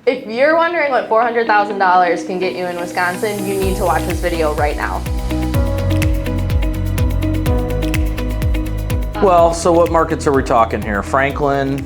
If you're wondering what $400,000 can get you in Wisconsin, you need to watch this video right now. Well, so what markets are we talking here? Franklin,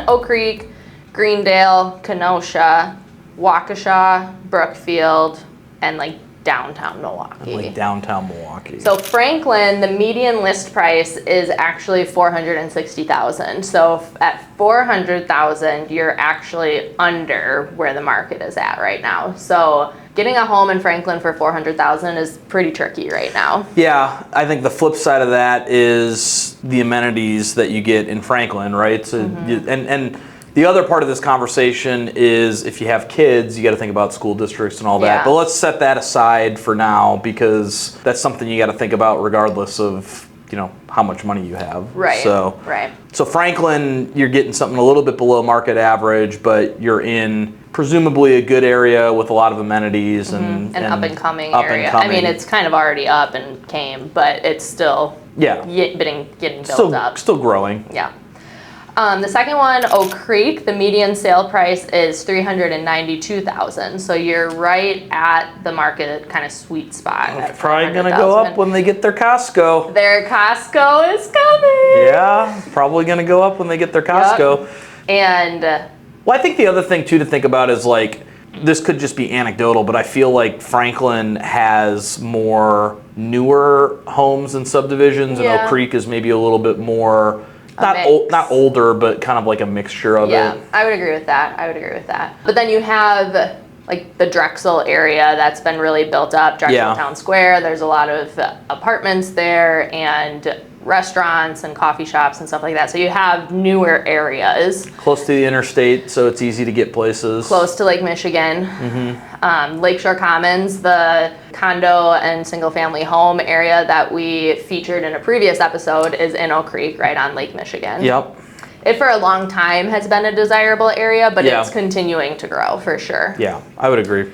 Oak Creek, Greendale, Kenosha, Waukesha, Brookfield, and like downtown Milwaukee. So Franklin, the median list price is actually $460,000. So at $400,000, you're actually under where the market is at right now. So getting a home in Franklin for $400,000 is pretty tricky right now. Yeah, I think the flip side of that is the amenities that you get in Franklin, right? So and the other part of this conversation is if you have kids, you got to think about school districts and all that. Yeah. But let's set that aside for now because that's something you got to think about regardless of, you know, how much money you have. Right. So Franklin, you're getting something a little bit below market average, but you're in presumably a good area with a lot of amenities and up and coming area. I mean, it's kind of already up and came, but it's still getting built up. Still growing. Yeah. The second one, Oak Creek, the median sale price is $392,000. So you're right at the market kind of sweet spot. It's probably going to go up when they get their Costco. Their Costco is coming. Yeah, probably going to go up when they get their Costco. Yep. And well, I think the other thing too to think about is like, this could just be anecdotal, but I feel like Franklin has more newer homes and subdivisions, and Oak Creek is maybe a little bit more not older, but kind of like a mixture of it. Yeah, I would agree with that. But then you have like the Drexel area that's been really built up, Drexel Town Square. There's a lot of apartments there and restaurants and coffee shops and stuff like that. So you have newer areas. Close to the interstate, so it's easy to get places. Close to Lake Michigan. Lakeshore Commons, the condo and single family home area that we featured in a previous episode, is in Oak Creek, right on Lake Michigan. Yep. It for a long time has been a desirable area, but it's continuing to grow for sure. Yeah, I would agree.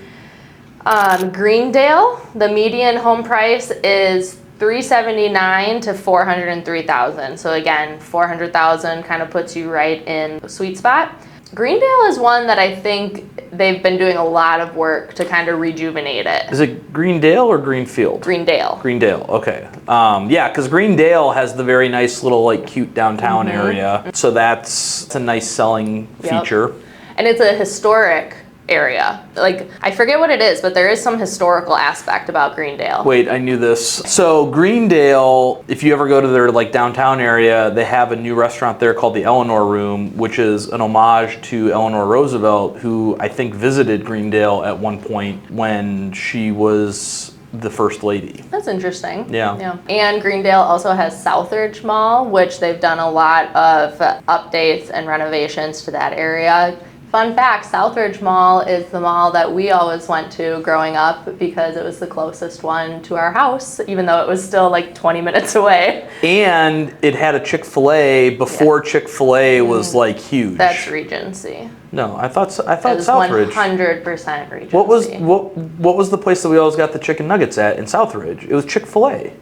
Greendale, the median home price is $379,000 to $403,000. So again, $400,000 kind of puts you right in the sweet spot. Greendale is one that I think they've been doing a lot of work to kind of rejuvenate it. Is it Greendale or Greenfield? Greendale, okay. Yeah, because Greendale has the very nice little like cute downtown area. So it's a nice selling feature. And it's a historic area. Like, I forget what it is, but there is some historical aspect about Greendale. Wait, I knew this. So Greendale, if you ever go to their like downtown area, they have a new restaurant there called the Eleanor Room, which is an homage to Eleanor Roosevelt, who I think visited Greendale at one point when she was the first lady. That's interesting. Yeah. And Greendale also has Southridge Mall, which they've done a lot of updates and renovations to that area. Fun fact, Southridge Mall is the mall that we always went to growing up because it was the closest one to our house, even though it was still like 20 minutes away. And it had a Chick-fil-A before Chick-fil-A was like huge. That's Regency. No, I thought It was Southridge. 100% Regency. What was the place that we always got the chicken nuggets at in Southridge? It was Chick-fil-A.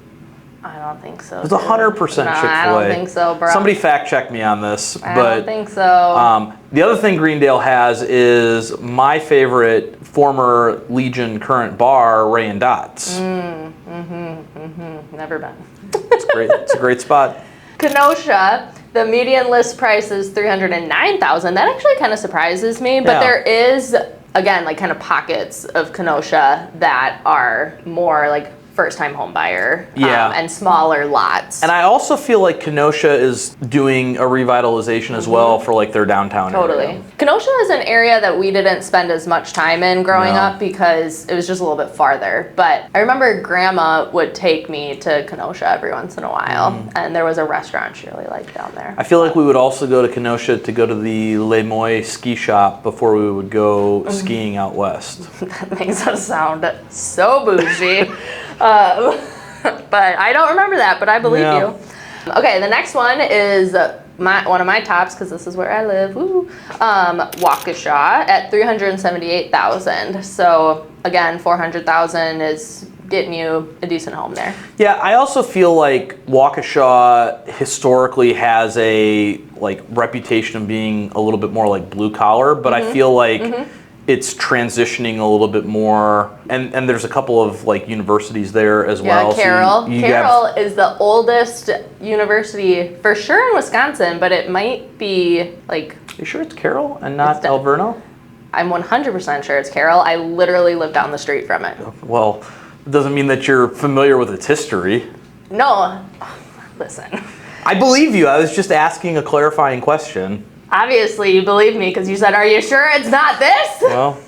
I don't think so. It was 100% Chick-fil-A. I don't think so, bro. Somebody fact check me on this. I don't think so. The other thing Greendale has is my favorite former Legion current bar, Ray and Dots. Never been. It's great. It's a great spot. Kenosha, the median list price is $309,000. That actually kind of surprises me, but there is, again, like kind of pockets of Kenosha that are more like first-time home buyer and smaller lots. And I also feel like Kenosha is doing a revitalization as well for like their downtown area. Kenosha is an area that we didn't spend as much time in growing up because it was just a little bit farther. But I remember Grandma would take me to Kenosha every once in a while, and there was a restaurant she really liked down there. I feel like we would also go to Kenosha to go to the Les Moines ski shop before we would go skiing out west. That makes us sound so bougie. But I don't remember that, but I believe you. Okay, the next one is one of my tops, because this is where I live. Waukesha at $378,000. So again, $400,000 is getting you a decent home there. Yeah, I also feel like Waukesha historically has a like reputation of being a little bit more like blue collar, but I feel like it's transitioning a little bit more, and there's a couple of like universities there as well. Carroll. So Carroll is the oldest university for sure in Wisconsin, but it might be like. Are you sure it's Carroll and not Alverno? I'm 100% sure it's Carroll. I literally live down the street from it. Well, it doesn't mean that you're familiar with its history. No, listen. I believe you. I was just asking a clarifying question. Obviously, you believe me because you said, "Are you sure it's not this?" Well.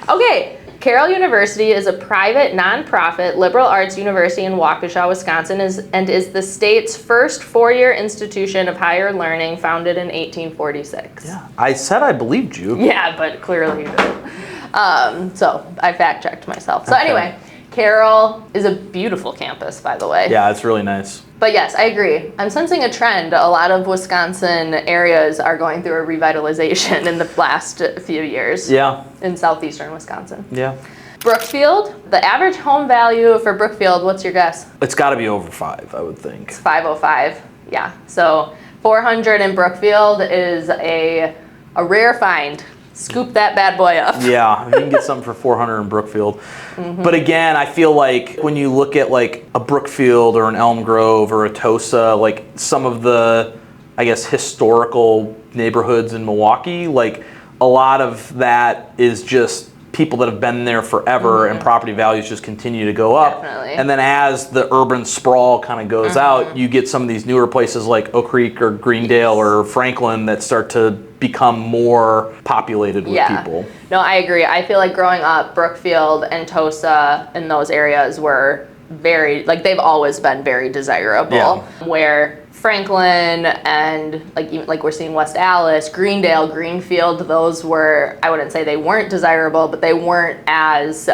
Okay. Carroll University is a private, nonprofit liberal arts university in Waukesha, Wisconsin, and is the state's first four-year institution of higher learning, founded in 1846. Yeah, I said I believed you. Yeah, but clearly you didn't. So I fact-checked myself. So anyway, Carroll is a beautiful campus, by the way. Yeah, it's really nice. But yes, I agree. I'm sensing a trend. A lot of Wisconsin areas are going through a revitalization in the last few years. Yeah. In southeastern Wisconsin. Yeah. Brookfield, the average home value for Brookfield, what's your guess? It's got to be over 5, I would think. It's 505. Yeah. So 400 in Brookfield is a rare find. Scoop that bad boy up. Yeah, you can get something for 400 in Brookfield. But again, I feel like when you look at like a Brookfield or an Elm Grove or a Tosa, like some of the, I guess, historical neighborhoods in Milwaukee, like a lot of that is just people that have been there forever and property values just continue to go up. Definitely. And then as the urban sprawl kind of goes out, you get some of these newer places like Oak Creek or Greendale or Franklin that start to become more populated with people. No, I agree. I feel like growing up, Brookfield and Tosa and those areas were very, like they've always been very desirable. Yeah. Where Franklin and like we're seeing West Allis, Greendale, Greenfield, those were, I wouldn't say they weren't desirable, but they weren't as,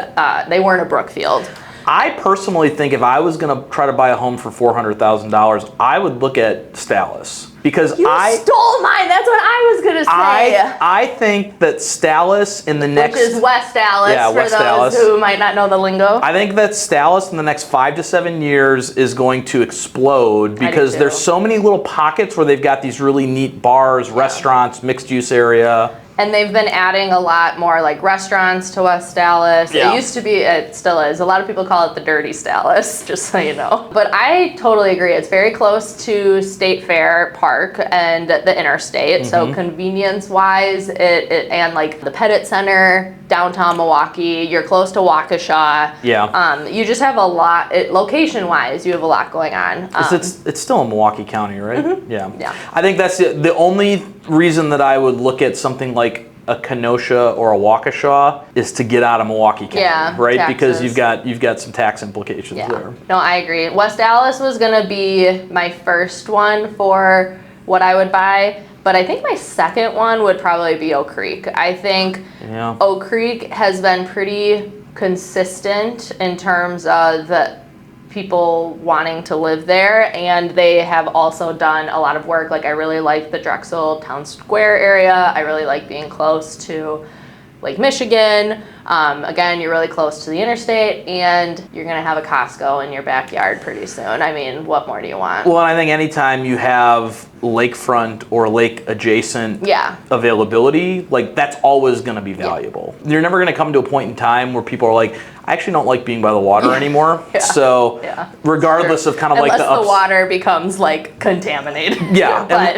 they weren't a Brookfield. I personally think if I was going to try to buy a home for $400,000, I would look at Stallis. Because you stole mine. That's what I was going to say. I think that Stallis in the next... Which is West Allis, for West those Allis. who might not know the lingo. I think that Stallis in the next 5 to 7 years is going to explode because there's so many little pockets where they've got these really neat bars, restaurants, mixed use area. And they've been adding a lot more like restaurants to West Dallas. Yeah. It used to be, it still is. A lot of people call it the dirty Dallas, just so you know. But I totally agree. It's very close to State Fair Park and the interstate. So convenience-wise, and like the Pettit Center, downtown Milwaukee, you're close to Waukesha. Yeah. You just have a lot, location-wise, you have a lot going on. It's still in Milwaukee County, right? Yeah. Yeah. I think that's the only reason that I would look at something like a Kenosha or a Waukesha is to get out of Milwaukee County, right? Taxes. Because you've got some tax implications there. No, I agree. West Dallas was gonna be my first one for what I would buy, but I think my second one would probably be Oak Creek. I think Oak Creek has been pretty consistent in terms of people wanting to live there, and they have also done a lot of work. Like I really like the Drexel Town Square area. I really like being close to Lake Michigan. Again, you're really close to the interstate, and you're gonna have a Costco in your backyard pretty soon. I mean, what more do you want? Well, I think anytime you have lakefront or lake adjacent availability, like that's always going to be valuable. You're never going to come to a point in time where people are like, I actually don't like being by the water anymore. So regardless of kind of unless like the water becomes like contaminated.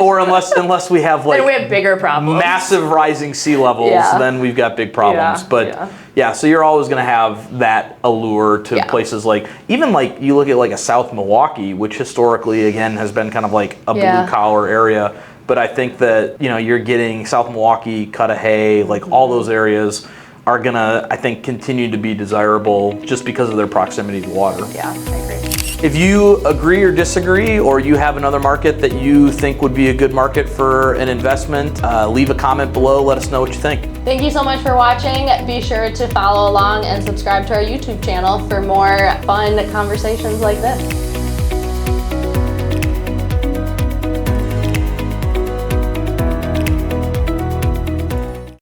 Or unless we have like then we have bigger problems. Massive rising sea levels, then we've got big problems. But so you're always going to have that allure to places like, even like you look at like a South Milwaukee, which historically again has been kind of like a blue collar area. But I think that, you know, you're getting South Milwaukee, Cudahy, like all those areas are gonna, I think, continue to be desirable just because of their proximity to water. Yeah, I agree. If you agree or disagree, or you have another market that you think would be a good market for an investment, leave a comment below, let us know what you think. Thank you so much for watching. Be sure to follow along and subscribe to our YouTube channel for more fun conversations like this.